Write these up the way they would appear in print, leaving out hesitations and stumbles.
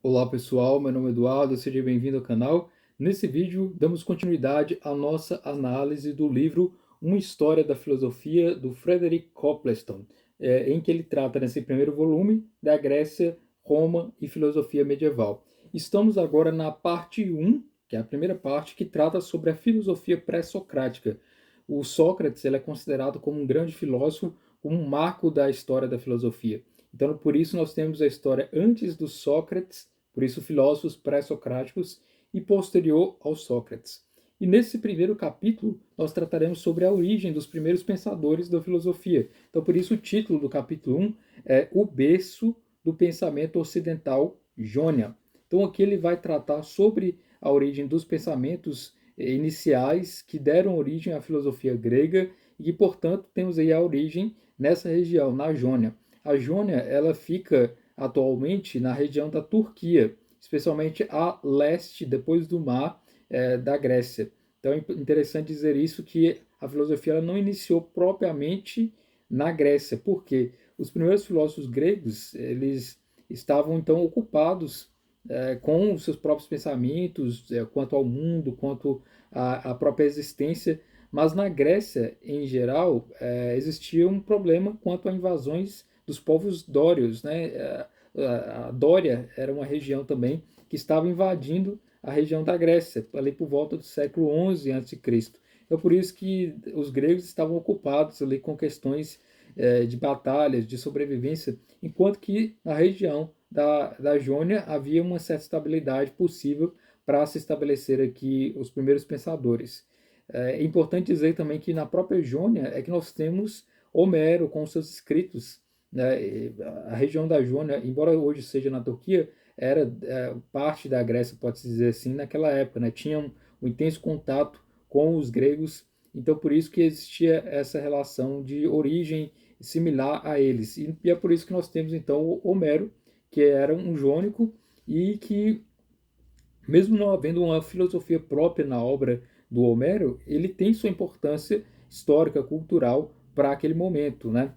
Olá pessoal, meu nome é Eduardo, seja bem-vindo ao canal. Nesse vídeo, damos continuidade à nossa análise do livro Uma História da Filosofia, do Frederick Copleston, em que ele trata, nesse primeiro volume, da Grécia, Roma e filosofia medieval. Estamos agora na parte 1, que é a primeira parte, que trata sobre a filosofia pré-socrática. O Sócrates ele é considerado como um grande filósofo, como um marco da história da filosofia. Então, por isso, nós temos a história antes do Sócrates, por isso, filósofos pré-socráticos, e posterior ao Sócrates. E nesse primeiro capítulo, nós trataremos sobre a origem dos primeiros pensadores da filosofia. Então, por isso, o título do capítulo 1 é O Berço do Pensamento Ocidental Jônia. Então, aqui ele vai tratar sobre a origem dos pensamentos iniciais que deram origem à filosofia grega e que, portanto, temos aí a origem nessa região, na Jônia. A Jônia ela fica atualmente na região da Turquia, especialmente a leste, depois do mar da Grécia. Então é interessante dizer isso, que a filosofia ela não iniciou propriamente na Grécia, porque os primeiros filósofos gregos eles estavam então ocupados com os seus próprios pensamentos quanto ao mundo, quanto à própria existência, mas na Grécia, em geral, existia um problema quanto a invasões dos povos dórios, né? A Dória era uma região também que estava invadindo a região da Grécia, ali por volta do século XI a.C. Então, por isso que os gregos estavam ocupados ali com questões de batalhas, de sobrevivência, enquanto que na região da Jônia havia uma certa estabilidade possível para se estabelecer aqui os primeiros pensadores. É importante dizer também que na própria Jônia é que nós temos Homero com seus escritos, né? A região da Jônia, embora hoje seja na Turquia, era parte da Grécia, pode-se dizer assim, naquela época, né? Tinha um intenso contato com os gregos, então por isso que existia essa relação de origem similar a eles. E é por isso que nós temos então Homero, que era um jônico e que, mesmo não havendo uma filosofia própria na obra do Homero, ele tem sua importância histórica, cultural para aquele momento, né?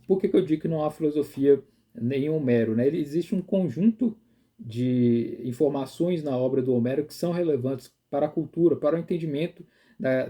Por que eu digo que não há filosofia em Homero, né? Existe um conjunto de informações na obra do Homero que são relevantes para a cultura, para o entendimento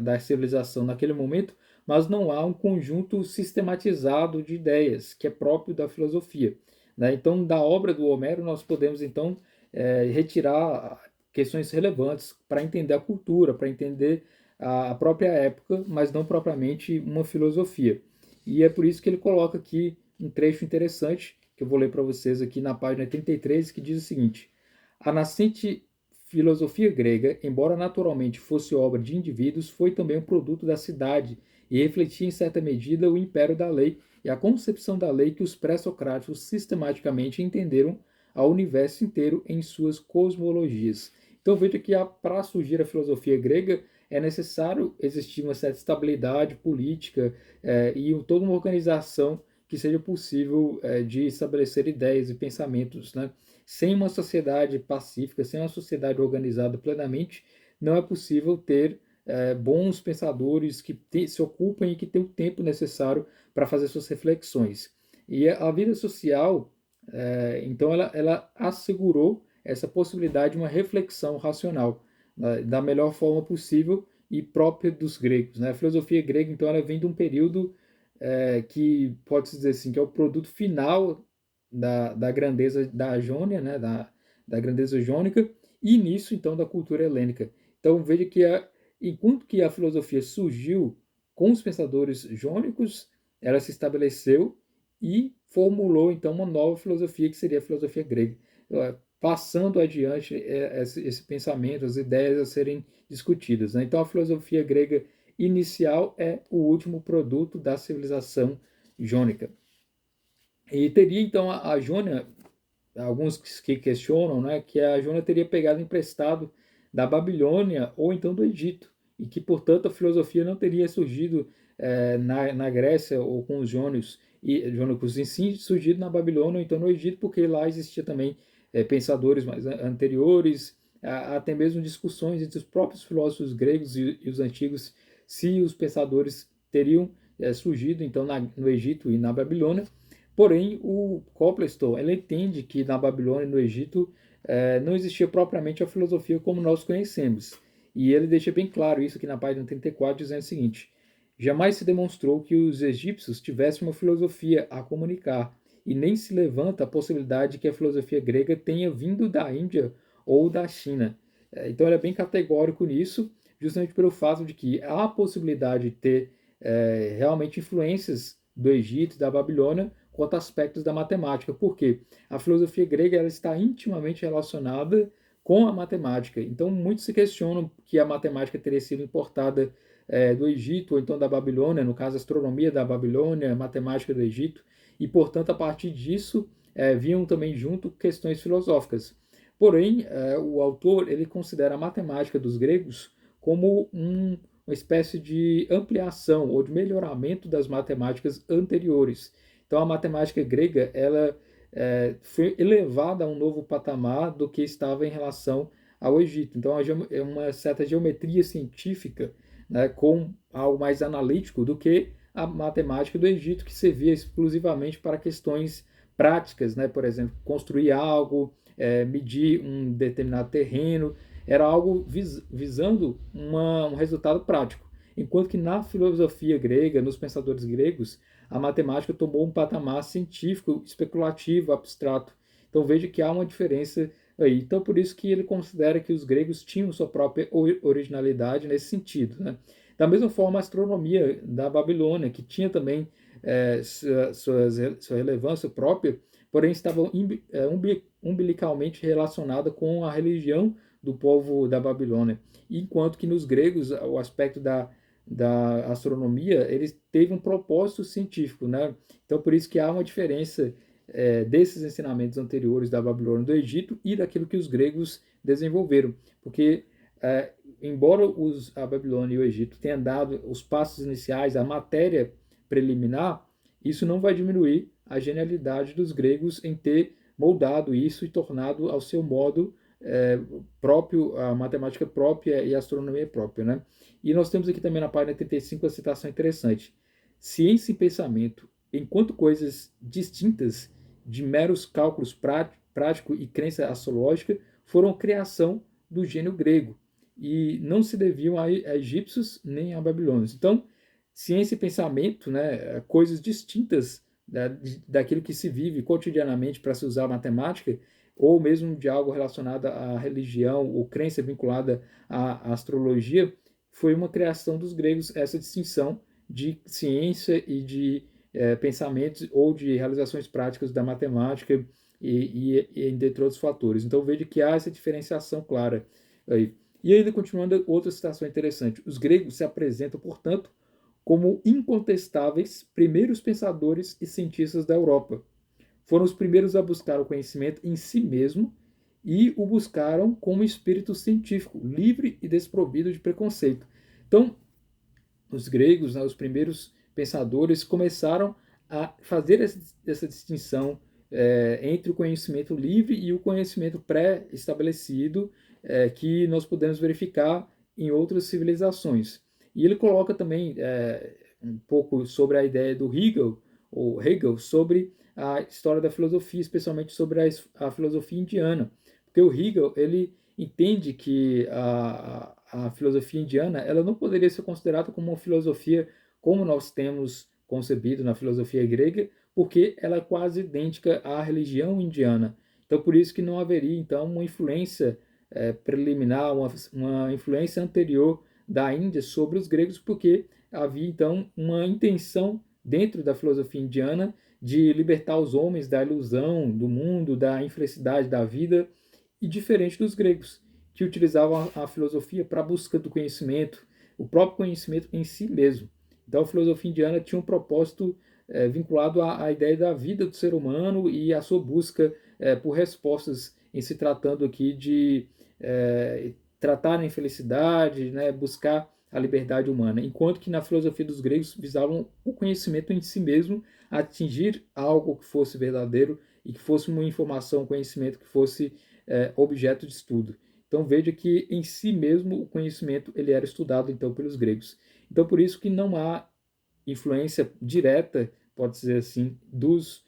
da civilização naquele momento, mas não há um conjunto sistematizado de ideias que é próprio da filosofia, né? Então, da obra do Homero, nós podemos, então, retirar questões relevantes para entender a cultura, para entender a própria época, mas não propriamente uma filosofia. E é por isso que ele coloca aqui um trecho interessante, que eu vou ler para vocês aqui na página 33, que diz o seguinte: a nascente filosofia grega, embora naturalmente fosse obra de indivíduos, foi também um produto da cidade e refletia em certa medida o império da lei e a concepção da lei que os pré-socráticos sistematicamente entenderam ao universo inteiro em suas cosmologias. Então veja que para surgir a filosofia grega é necessário existir uma certa estabilidade política e toda uma organização que seja possível de estabelecer ideias e pensamentos, né? Sem uma sociedade pacífica, sem uma sociedade organizada plenamente, não é possível ter bons pensadores que se ocupem e que tenham o tempo necessário para fazer suas reflexões. E a vida social então ela assegurou essa possibilidade de uma reflexão racional, né, da melhor forma possível e própria dos gregos, né? A filosofia grega, então, ela vem de um período que pode-se dizer assim, que é o produto final da grandeza da Jônia, né? Da grandeza jônica, e início, então, da cultura helênica. Então, veja que enquanto que a filosofia surgiu com os pensadores jônicos, ela se estabeleceu e formulou então uma nova filosofia que seria a filosofia grega, passando adiante esse pensamento, as ideias a serem discutidas, né? Então a filosofia grega inicial é o último produto da civilização jônica. E teria então a Jônia, alguns que questionam, né, que a Jônia teria pegado emprestado da Babilônia ou então do Egito, e que, portanto, a filosofia não teria surgido na Grécia ou com os jônicos, em si surgido na Babilônia ou então no Egito, porque lá existia também pensadores mais anteriores, até mesmo discussões entre os próprios filósofos gregos e os antigos, se os pensadores teriam surgido então no Egito e na Babilônia, Porém, o Copleston ele entende que na Babilônia e no Egito não existia propriamente a filosofia como nós conhecemos. E ele deixa bem claro isso aqui na página 34, dizendo o seguinte: jamais se demonstrou que os egípcios tivessem uma filosofia a comunicar, e nem se levanta a possibilidade de que a filosofia grega tenha vindo da Índia ou da China. Então ele é bem categórico nisso, justamente pelo fato de que há a possibilidade de ter realmente influências do Egito e da Babilônia quanto a aspectos da matemática. Por quê? A filosofia grega ela está intimamente relacionada com a matemática. Então, muitos se questionam que a matemática teria sido importada do Egito ou então da Babilônia, no caso, a astronomia da Babilônia, a matemática do Egito, e, portanto, a partir disso, vinham também junto questões filosóficas. Porém, o autor ele considera a matemática dos gregos como uma espécie de ampliação ou de melhoramento das matemáticas anteriores. Então, a matemática grega ela foi elevada a um novo patamar do que estava em relação ao Egito. Então, é uma certa geometria científica, né, com algo mais analítico do que a matemática do Egito, que servia exclusivamente para questões práticas, né? Por exemplo, construir algo, medir um determinado terreno, era algo visando um resultado prático. Enquanto que na filosofia grega, nos pensadores gregos, a matemática tomou um patamar científico, especulativo, abstrato. Então veja que há uma diferença aí. Então por isso que ele considera que os gregos tinham sua própria originalidade nesse sentido, né? Da mesma forma, a astronomia da Babilônia, que tinha também sua relevância própria, porém estava umbilicalmente relacionada com a religião do povo da Babilônia. Enquanto que nos gregos, o aspecto da astronomia, ele teve um propósito científico, né? Então, por isso que há uma diferença desses ensinamentos anteriores da Babilônia e do Egito e daquilo que os gregos desenvolveram. Porque, embora a Babilônia e o Egito tenham dado os passos iniciais, a matéria preliminar, isso não vai diminuir a genialidade dos gregos em ter moldado isso e tornado ao seu modo próprio, a matemática própria e a astronomia própria, né? E nós temos aqui também na página 35 a citação interessante. Ciência e pensamento, enquanto coisas distintas de meros cálculos prático e crença astrológica, foram criação do gênio grego e não se deviam a egípcios nem a babilônios. Então, ciência e pensamento, né, coisas distintas daquilo que se vive cotidianamente para se usar a matemática, ou mesmo de algo relacionado à religião ou crença vinculada à astrologia, foi uma criação dos gregos essa distinção de ciência e de pensamentos ou de realizações práticas da matemática e entre outros fatores. Então veja que há essa diferenciação clara aí. E ainda continuando, outra citação interessante. Os gregos se apresentam, portanto, como incontestáveis primeiros pensadores e cientistas da Europa. Foram os primeiros a buscar o conhecimento em si mesmo e o buscaram com um espírito científico, livre e desprovido de preconceito. Então, os gregos, né, os primeiros pensadores, começaram a fazer essa distinção entre o conhecimento livre e o conhecimento pré-estabelecido que nós podemos verificar em outras civilizações. E ele coloca também um pouco sobre a ideia do Hegel, sobre a história da filosofia, especialmente sobre a filosofia indiana. Porque o Hegel, ele entende que a filosofia indiana ela não poderia ser considerada como uma filosofia como nós temos concebido na filosofia grega, porque ela é quase idêntica à religião indiana. Então, por isso que não haveria, então, uma influência preliminar, uma influência anterior da Índia sobre os gregos, porque havia, então, uma intenção dentro da filosofia indiana de libertar os homens da ilusão do mundo, da infelicidade da vida, e diferente dos gregos, que utilizavam a filosofia para a busca do conhecimento, o próprio conhecimento em si mesmo. Então a filosofia indiana tinha um propósito vinculado à ideia da vida do ser humano e à sua busca por respostas em se tratando aqui de tratar a infelicidade, né, buscar a liberdade humana, enquanto que na filosofia dos gregos visavam o conhecimento em si mesmo, atingir algo que fosse verdadeiro e que fosse uma informação, um conhecimento que fosse objeto de estudo. Então veja que em si mesmo o conhecimento ele era estudado então pelos gregos. Então por isso que não há influência direta, pode dizer assim, dos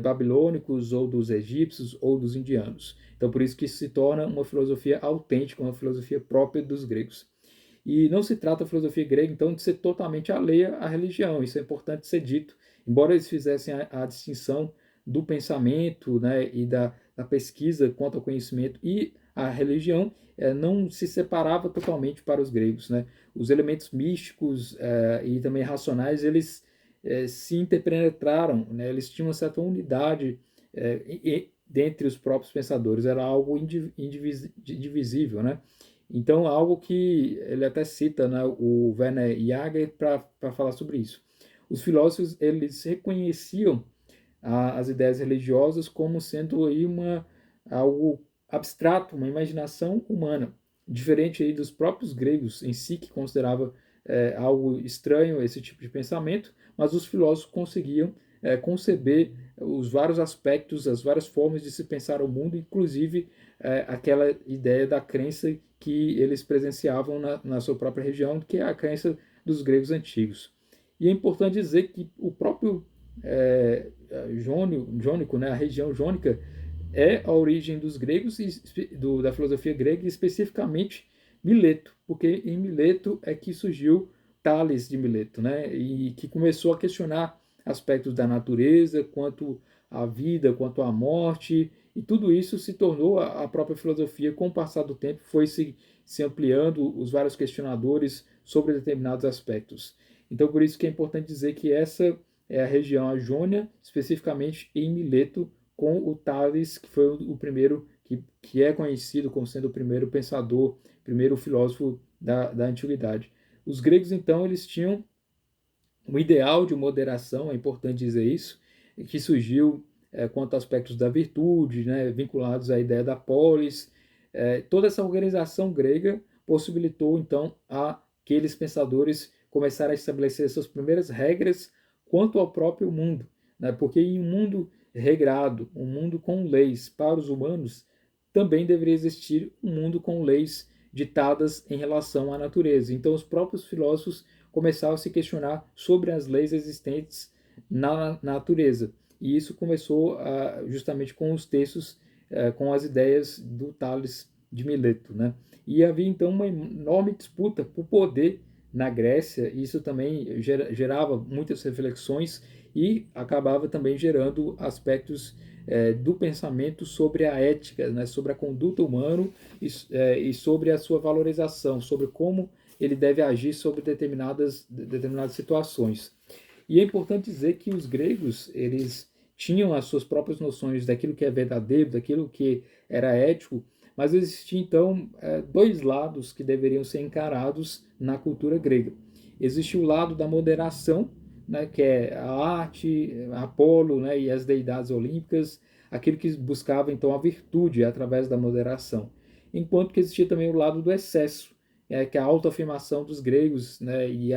babilônicos, ou dos egípcios, ou dos indianos. Então, por isso que se torna uma filosofia autêntica, uma filosofia própria dos gregos. E não se trata a filosofia grega, então, de ser totalmente alheia à religião. Isso é importante ser dito. Embora eles fizessem a distinção do pensamento, né, e da pesquisa quanto ao conhecimento e a religião, não se separava totalmente para os gregos, né? Os elementos místicos e também racionais, eles se interpenetraram, né? Eles tinham uma certa unidade dentre os próprios pensadores, era algo indivisível, né? Então, algo que ele até cita, né, o Werner Jaeger para falar sobre isso. Os filósofos, eles reconheciam as ideias religiosas como sendo aí algo abstrato, uma imaginação humana, diferente aí dos próprios gregos em si, que considerava algo estranho esse tipo de pensamento, mas os filósofos conseguiam conceber os vários aspectos, as várias formas de se pensar o mundo, inclusive aquela ideia da crença que eles presenciavam na sua própria região, que é a crença dos gregos antigos. E é importante dizer que o próprio jônico, né, a região jônica, é a origem dos gregos e da filosofia grega, especificamente Mileto, porque em Mileto é que surgiu Tales de Mileto, né, e que começou a questionar aspectos da natureza, quanto à vida, quanto à morte, e tudo isso se tornou a própria filosofia. Com o passar do tempo, foi se ampliando os vários questionadores sobre determinados aspectos. Então, por isso que é importante dizer que essa é a região, a Jônia, especificamente em Mileto, com o Tales, que foi o primeiro, que é conhecido como sendo o primeiro pensador, primeiro filósofo da antiguidade. Os gregos, então, eles tinham um ideal de moderação, é importante dizer isso, que surgiu quanto a aspectos da virtude, né, vinculados à ideia da polis. Toda essa organização grega possibilitou, então, a aqueles pensadores começaram a estabelecer suas primeiras regras quanto ao próprio mundo, né? Porque em um mundo regrado, um mundo com leis para os humanos, também deveria existir um mundo com leis ditadas em relação à natureza. Então, os próprios filósofos começaram a se questionar sobre as leis existentes na natureza. E isso começou justamente com os textos, com as ideias do Tales de Mileto, né? E havia então uma enorme disputa por poder na Grécia, e isso também gerava muitas reflexões e acabava também gerando aspectos do pensamento sobre a ética, né, sobre a conduta humana e sobre a sua valorização, sobre como ele deve agir sobre determinadas situações. E é importante dizer que os gregos, eles tinham as suas próprias noções daquilo que é verdadeiro, daquilo que era ético, mas existiam então dois lados que deveriam ser encarados na cultura grega. Existe o lado da moderação, né, que é a arte, Apolo, né, e as deidades olímpicas, aquilo que buscava então a virtude através da moderação. Enquanto que existia também o lado do excesso, que é a autoafirmação dos gregos, né, e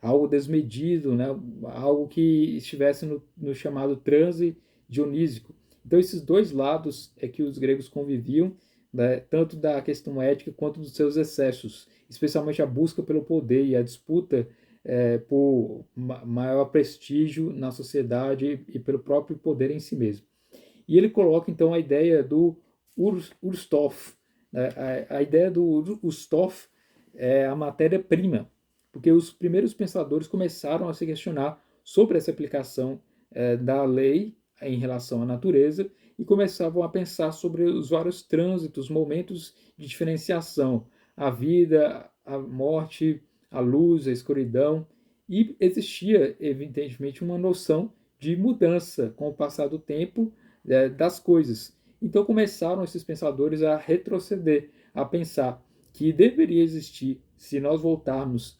algo desmedido, né, algo que estivesse no chamado transe dionísico. Então esses dois lados é que os gregos conviviam, né, tanto da questão ética quanto dos seus excessos, especialmente a busca pelo poder e a disputa por maior prestígio na sociedade e pelo próprio poder em si mesmo. E ele coloca então a ideia do Urstoff. Né? A ideia do Urstoff é a matéria-prima, porque os primeiros pensadores começaram a se questionar sobre essa aplicação da lei em relação à natureza e começavam a pensar sobre os vários trânsitos, momentos de diferenciação, a vida, a morte, a luz, a escuridão, e existia, evidentemente, uma noção de mudança com o passar do tempo das coisas. Então começaram esses pensadores a retroceder, a pensar que deveria existir, se nós voltarmos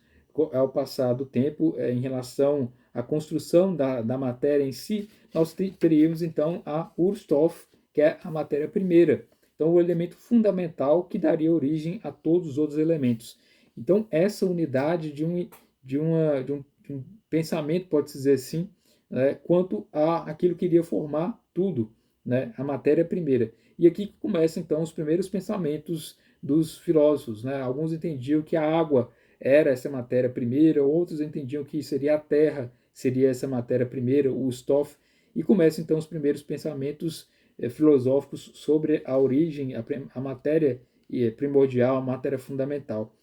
ao passar do tempo em relação à construção da matéria em si, nós teríamos então a Urstoff, que é a matéria primeira. Então, o elemento fundamental que daria origem a todos os outros elementos. Então, essa unidade de um pensamento, pode-se dizer assim, quanto a aquilo que iria formar tudo, né, a matéria primeira. E aqui começam então os primeiros pensamentos dos filósofos. Né? Alguns entendiam que a água era essa matéria primeira, outros entendiam que seria a terra, seria essa matéria primeira, o Stoff. e começam então os primeiros pensamentos filosóficos sobre a origem, a matéria primordial, a matéria fundamental.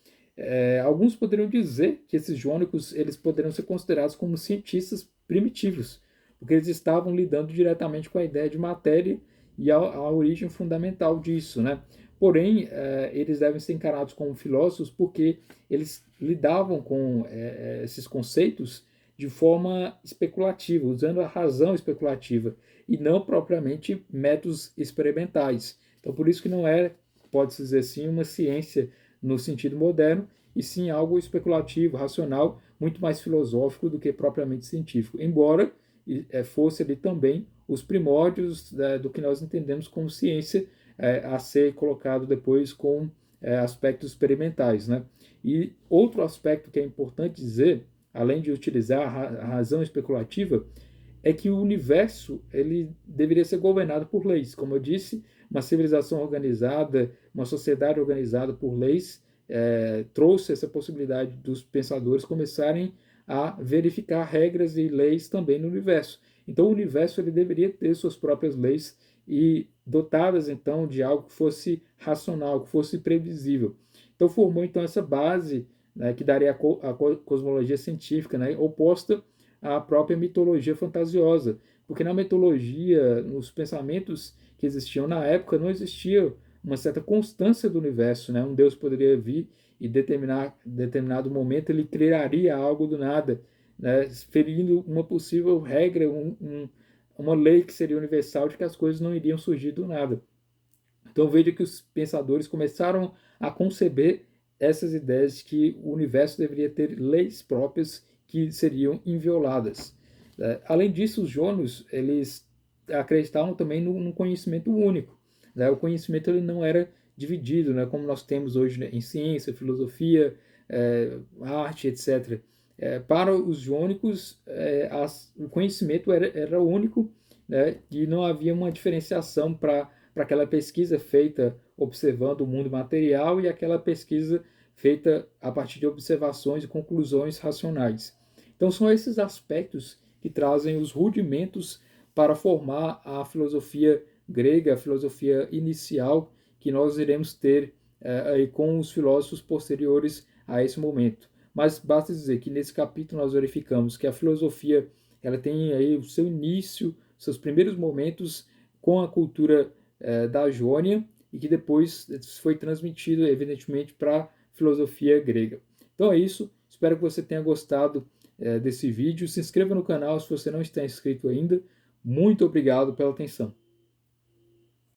Alguns poderiam dizer que esses jônicos eles poderiam ser considerados como cientistas primitivos, porque eles estavam lidando diretamente com a ideia de matéria e a origem fundamental disso, né? Porém, eles devem ser encarados como filósofos porque eles lidavam com esses conceitos de forma especulativa, usando a razão especulativa e não propriamente métodos experimentais. Então, por isso que não é, pode-se dizer assim, uma ciência no sentido moderno, e sim algo especulativo, racional, muito mais filosófico do que propriamente científico, embora fosse ali também os primórdios do que nós entendemos como ciência, a ser colocado depois com aspectos experimentais, né? E outro aspecto que é importante dizer, além de utilizar a razão especulativa, é que o universo ele deveria ser governado por leis. Como eu disse, uma civilização organizada, uma sociedade organizada por leis, trouxe essa possibilidade dos pensadores começarem a verificar regras e leis também no universo. Então, o universo ele deveria ter suas próprias leis e dotadas então de algo que fosse racional, que fosse previsível. Então, formou então essa base, né, que daria a cosmologia científica, né, oposta à própria mitologia fantasiosa, porque na mitologia, nos pensamentos que existiam na época, não existia uma certa constância do universo, né? Um Deus poderia vir e determinado momento ele criaria algo do nada, né? Ferindo uma possível regra, uma lei que seria universal de que as coisas não iriam surgir do nada. Então veja que os pensadores começaram a conceber essas ideias de que o universo deveria ter leis próprias que seriam invioladas. Além disso, os jônios eles acreditavam também no conhecimento único. O conhecimento ele não era dividido, né, como nós temos hoje, né, em ciência, filosofia, arte, etc. Para os jônicos, o conhecimento era único, né, e não havia uma diferenciação para aquela pesquisa feita observando o mundo material e aquela pesquisa feita a partir de observações e conclusões racionais. Então, são esses aspectos que trazem os rudimentos para formar a filosofia grega, a filosofia inicial que nós iremos ter aí com os filósofos posteriores a esse momento. Mas basta dizer que nesse capítulo nós verificamos que a filosofia ela tem aí o seu início, seus primeiros momentos com a cultura da Jônia e que depois foi transmitido, evidentemente, para a filosofia grega. Então é isso, espero que você tenha gostado desse vídeo. Se inscreva no canal se você não está inscrito ainda. Muito obrigado pela atenção.